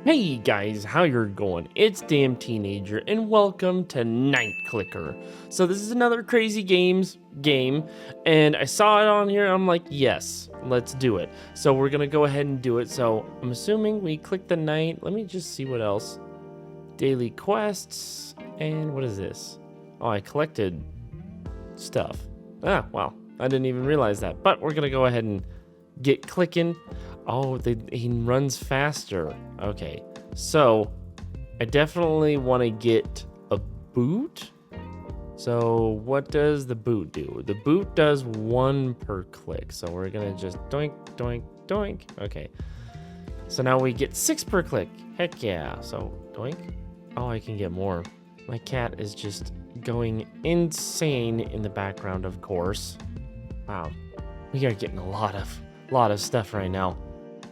Hey guys, how you're going? It's Damn Teenager and welcome to Night Clicker. So this is another crazy game and I saw it on here and I'm like, yes, let's do it. So we're gonna go ahead and do it. So I'm assuming we click the night. Let me just see what else. Daily quests, and what is this? Oh, I collected stuff. Ah, wow, I didn't even realize that. But we're gonna go ahead and get clicking. Oh, he runs faster. Okay, so I definitely want to get a boot. So what does the boot do? The boot does 1 per click. So we're gonna just doink, doink, doink. Okay, so now we get 6 per click. Heck yeah. So doink. Oh, I can get more. My cat is just going insane in the background, of course. Wow, we are getting a lot of stuff right now.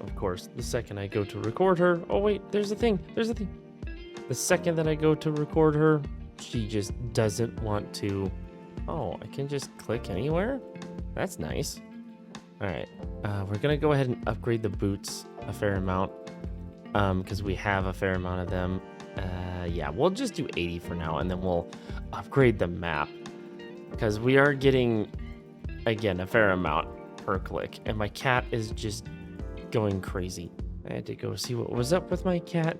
Of course, the second I go to record her, oh wait, there's a thing. The second that I go to record her, she just doesn't want to. Oh, I can just click anywhere? That's nice. All right, we're gonna go ahead and upgrade the boots a fair amount because we have a fair amount of them. Yeah, we'll just do 80 for now, and then we'll upgrade the map because we are getting, again, a fair amount per click, and my cat is just going crazy. I had to go see what was up with my cat,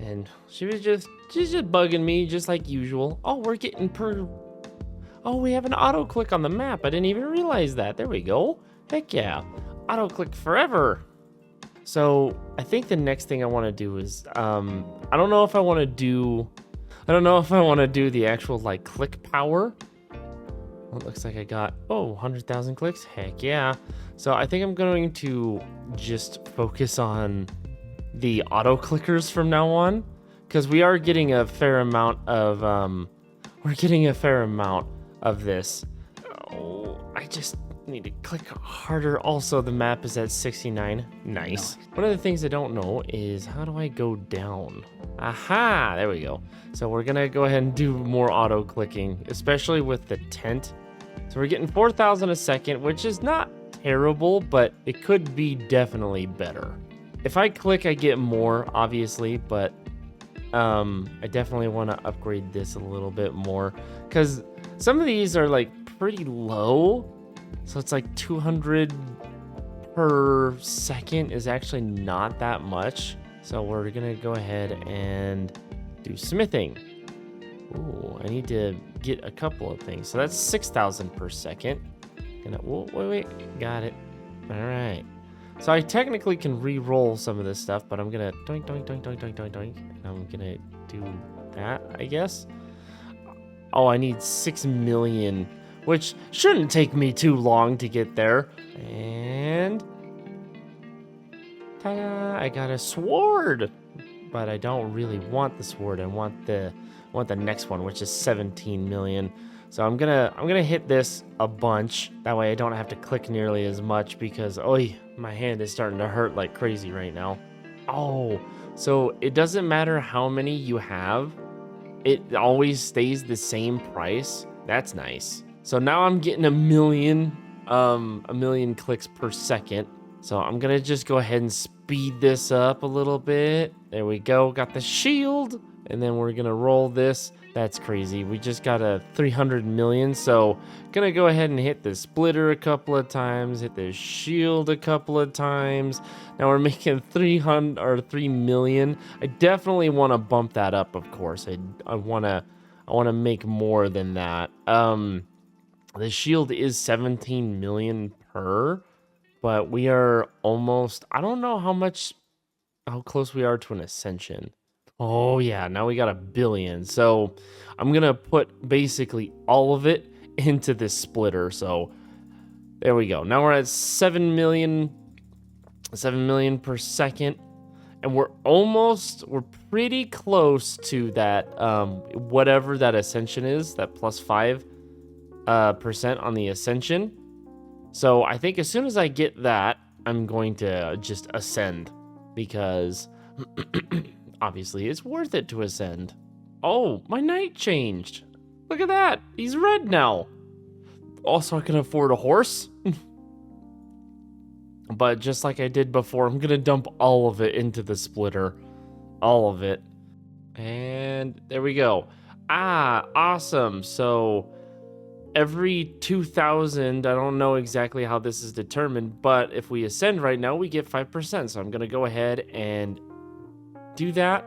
and she's just bugging me just like usual. Oh, we're getting oh, we have an auto click on the map. I didn't even realize that. There we go. Heck yeah, auto click forever. So I think the next thing I want to do is I don't know if I want to do the actual like click power. Well, it looks like I got 100,000 clicks. Heck yeah. So I think I'm going to just focus on the auto clickers from now on, because we are getting a fair amount of this. Oh, I just need to click harder. Also, the map is at 69. Nice. One of the things I don't know is, how do I go down? Aha, there we go. So we're gonna go ahead and do more auto clicking, especially with the tent. So we're getting 4,000 a second, which is not terrible, but it could be definitely better. If I click, I get more, obviously, but I definitely want to upgrade this a little bit more, because some of these are like pretty low. So it's like 200 per second is actually not that much. So we're gonna go ahead and do smithing. Ooh, I need to get a couple of things. So that's 6,000 per second. Wait, got it. All right. So I technically can re-roll some of this stuff, but I'm gonna doink, doink, doink, doink, doink, doink, doink. And I'm gonna do that, I guess. Oh, I need 6 million, which shouldn't take me too long to get there. And ta-da! I got a sword, but I don't really want the sword. I want the next one, which is 17 million. So I'm gonna hit this a bunch. That way I don't have to click nearly as much, because my hand is starting to hurt like crazy right now. Oh, so it doesn't matter how many you have, it always stays the same price. That's nice. So now I'm getting a million clicks per second. So I'm gonna just go ahead and speed this up a little bit. There we go. Got the shield, and then we're gonna roll this. That's crazy. We just got a 300 million. So gonna go ahead and hit the splitter a couple of times, hit the shield a couple of times. Now we're making 3 million. I definitely want to bump that up, of course. I want to make more than that. The shield is 17 million per, but we are almost, I don't know how close we are to an ascension. Oh yeah, now we got 1 billion. So I'm gonna put basically all of it into this splitter. So there we go. Now we're at 7 million per second, and we're pretty close to that whatever that ascension is, that plus 5% on the ascension. So I think as soon as I get that, I'm going to just ascend, because obviously it's worth it to ascend. Oh, my knight changed. Look at that. He's red now. Also, I can afford a horse. But just like I did before, I'm going to dump all of it into the splitter. all of it. And there we go. Ah, awesome. So every 2,000, I don't know exactly how this is determined, but if we ascend right now, we get 5%. So I'm going to go ahead and do that.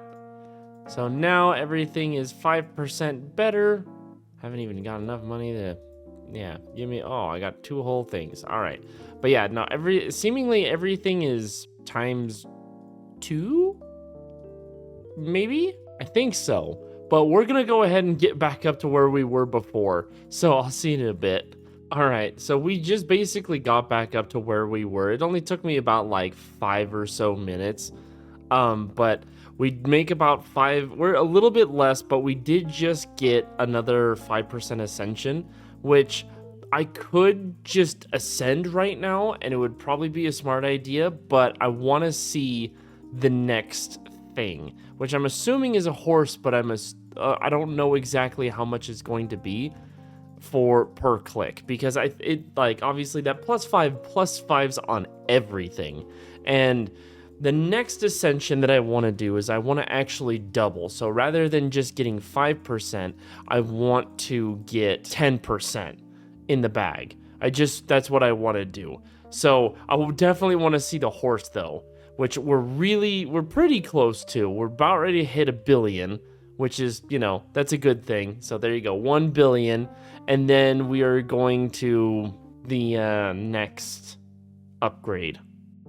So now everything is 5% better. Haven't even got enough money to, yeah, give me, oh, I got 2 whole things. All right. But yeah, no, seemingly everything is times 2, maybe? I think so. But we're going to go ahead and get back up to where we were before. So I'll see you in a bit. All right, so we just basically got back up to where we were. It only took me about like 5 or so minutes. But we make about 5, we're a little bit less, but we did just get another 5% ascension, which I could just ascend right now and it would probably be a smart idea, but I want to see the next thing, which I'm assuming is a horse, but I don't know exactly how much it's going to be for per click, because like obviously that +5 on everything. And the next ascension that I want to do is I want to actually double. So rather than just getting 5%, I want to get 10% in the bag. That's what I want to do. So I will definitely want to see the horse though, which we're pretty close to. We're about ready to hit 1 billion, which is, that's a good thing. So there you go, 1 billion. And then we are going to the next upgrade.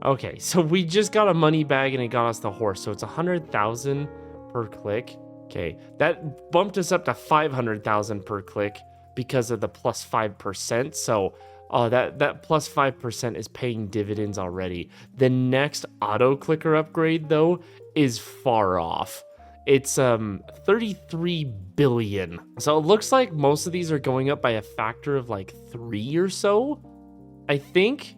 Okay, so we just got a money bag and it got us the horse. So it's 100,000 per click. Okay, that bumped us up to 500,000 per click because of the +5%. So that +5% is paying dividends already. The next auto clicker upgrade though is far off. It's 33 billion. So it looks like most of these are going up by a factor of like 3 or so, I think.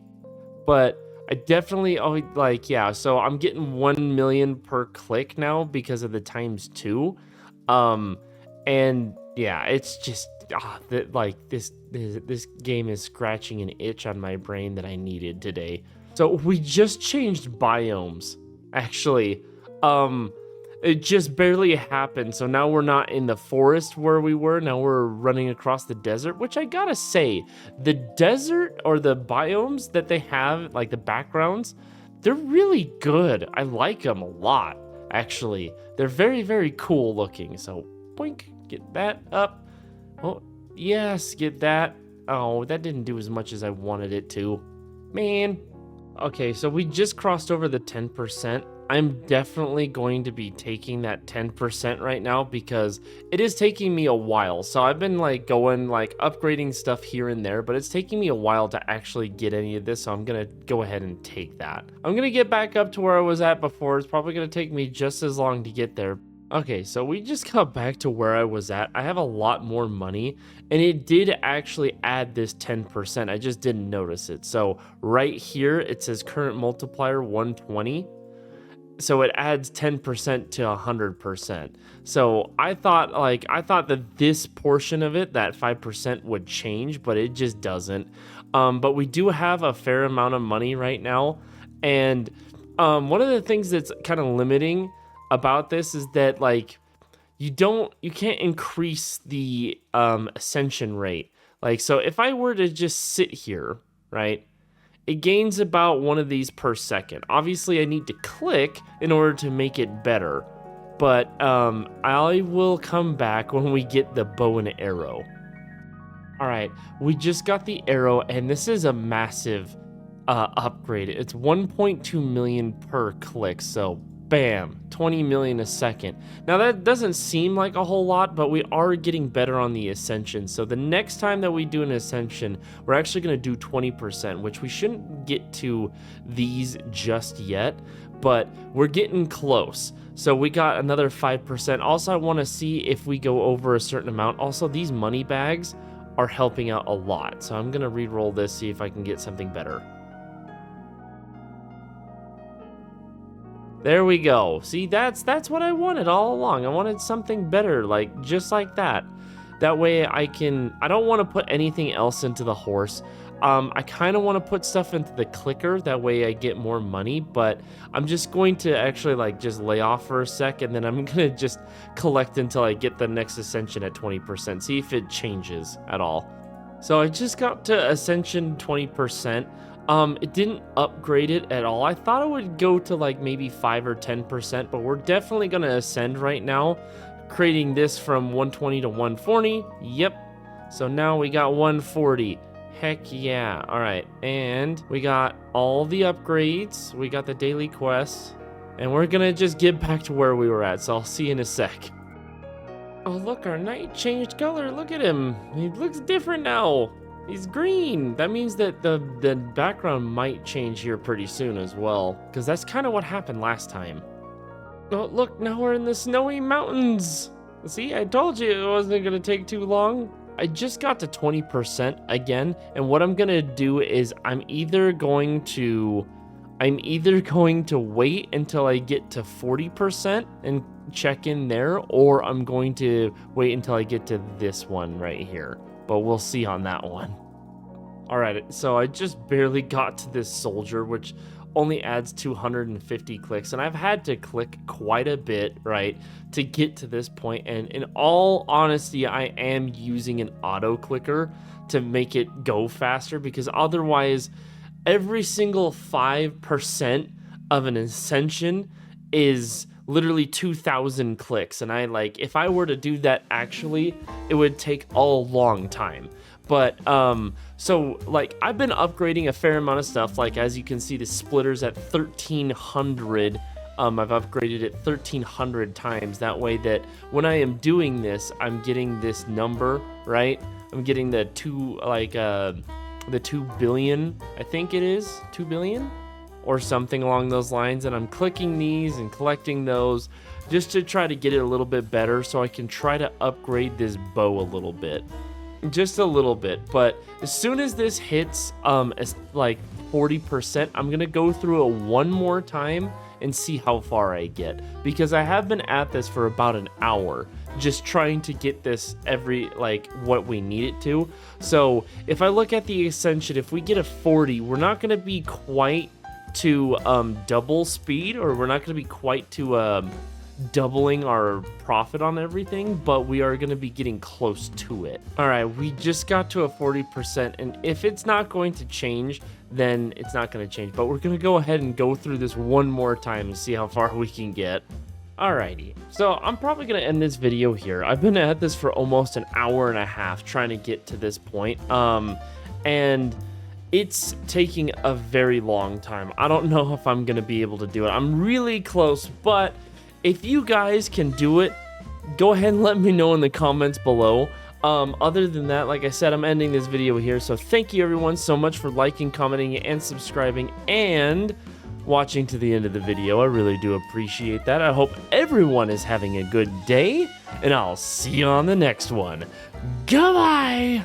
But I definitely, so I'm getting 1 million per click now because of the ×2. And yeah, it's just this game is scratching an itch on my brain that I needed today. So we just changed biomes, actually. It just barely happened. So now we're not in the forest where we were. Now we're running across the desert, which I gotta say, the desert or the biomes that they have, like the backgrounds, they're really good. I like them a lot, actually. They're very, very cool looking. So boink, get that up. Oh, yes, get that. Oh, that didn't do as much as I wanted it to. Man. Okay, so we just crossed over the 10%. I'm definitely going to be taking that 10% right now because it is taking me a while. So I've been upgrading stuff here and there, but it's taking me a while to actually get any of this. So I'm going to go ahead and take that. I'm going to get back up to where I was at before. It's probably going to take me just as long to get there. Okay, so we just got back to where I was at. I have a lot more money, and it did actually add this 10%. I just didn't notice it. So right here, it says current multiplier 120. So it adds 10% to 100%. So I thought that this portion of it, that 5%, would change, but it just doesn't. But we do have a fair amount of money right now. And one of the things that's kind of limiting about this is that you can't increase the ascension rate. So if I were to just sit here, right? It gains about one of these per second. Obviously, I need to click in order to make it better. But I will come back when we get the bow and arrow. All right, we just got the arrow, and this is a massive upgrade. It's 1.2 million per click, so bam, 20 million a second. Now that doesn't seem like a whole lot, but we are getting better on the ascension. So the next time that we do an ascension, we're actually going to do 20%, which we shouldn't get to these just yet, but we're getting close. So we got another 5%. Also, I want to see if we go over a certain amount. Also, these money bags are helping out a lot. So I'm going to re-roll this, see if I can get something better. There we go. See, that's what I wanted all along. I wanted something better, just like that. That way I don't want to put anything else into the horse. I kind of want to put stuff into the clicker, that way I get more money, but I'm just going to actually like just lay off for a sec, and then I'm going to just collect until I get the next ascension at 20%, see if it changes at all. So I just got to ascension 20%. It didn't upgrade it at all. I thought it would go to like maybe 5 or 10%, but we're definitely going to ascend right now, creating this from 120 to 140. Yep. So now we got 140. Heck yeah. All right. And we got all the upgrades. We got the daily quests. And we're going to just get back to where we were at. So I'll see you in a sec. Oh, look, our knight changed color. Look at him. He looks different now. He's green. That means that the background might change here pretty soon as well, because that's kind of what happened last time. Oh, look, now we're in the snowy mountains. See, I told you it wasn't going to take too long. I just got to 20% again, and what I'm going to do is I'm either going to wait until I get to 40% and check in there, or I'm going to wait until I get to this one right here. But we'll see on that one. All right, so I just barely got to this soldier, which only adds 250 clicks, and I've had to click quite a bit, right, to get to this point. And in all honesty, I am using an auto clicker to make it go faster, because otherwise every single 5% of an ascension is literally 2,000 clicks, and if I were to do that, actually it would take a long time. But so like I've been upgrading a fair amount of stuff. Like, as you can see, the splitter's at 1,300. I've upgraded it 1,300 times. That way that when I am doing this, I'm getting this number, right? I'm getting the 2 billion, I think it is 2 billion or something along those lines. And I'm clicking these and collecting those just to try to get it a little bit better, so I can try to upgrade this bow a little bit. Just a little bit. But as soon as this hits like 40%, I'm gonna go through it one more time and see how far I get, because I have been at this for about an hour just trying to get this what we need it to. So if I look at the ascension, if we get a 40, we're not gonna be quite to double speed, or we're not gonna be quite to doubling our profit on everything, but we are going to be getting close to it. All right, we just got to a 40%, and if it's not going to change, then it's not going to change, but we're going to go ahead and go through this one more time and see how far we can get. Alrighty, so I'm probably going to end this video here. I've been at this for almost an hour and a half trying to get to this point, and it's taking a very long time. I don't know if I'm going to be able to do it. I'm really close, but if you guys can do it, go ahead and let me know in the comments below. Other than that, like I said, I'm ending this video here. So thank you everyone so much for liking, commenting, and subscribing, and watching to the end of the video. I really do appreciate that. I hope everyone is having a good day, and I'll see you on the next one. Goodbye!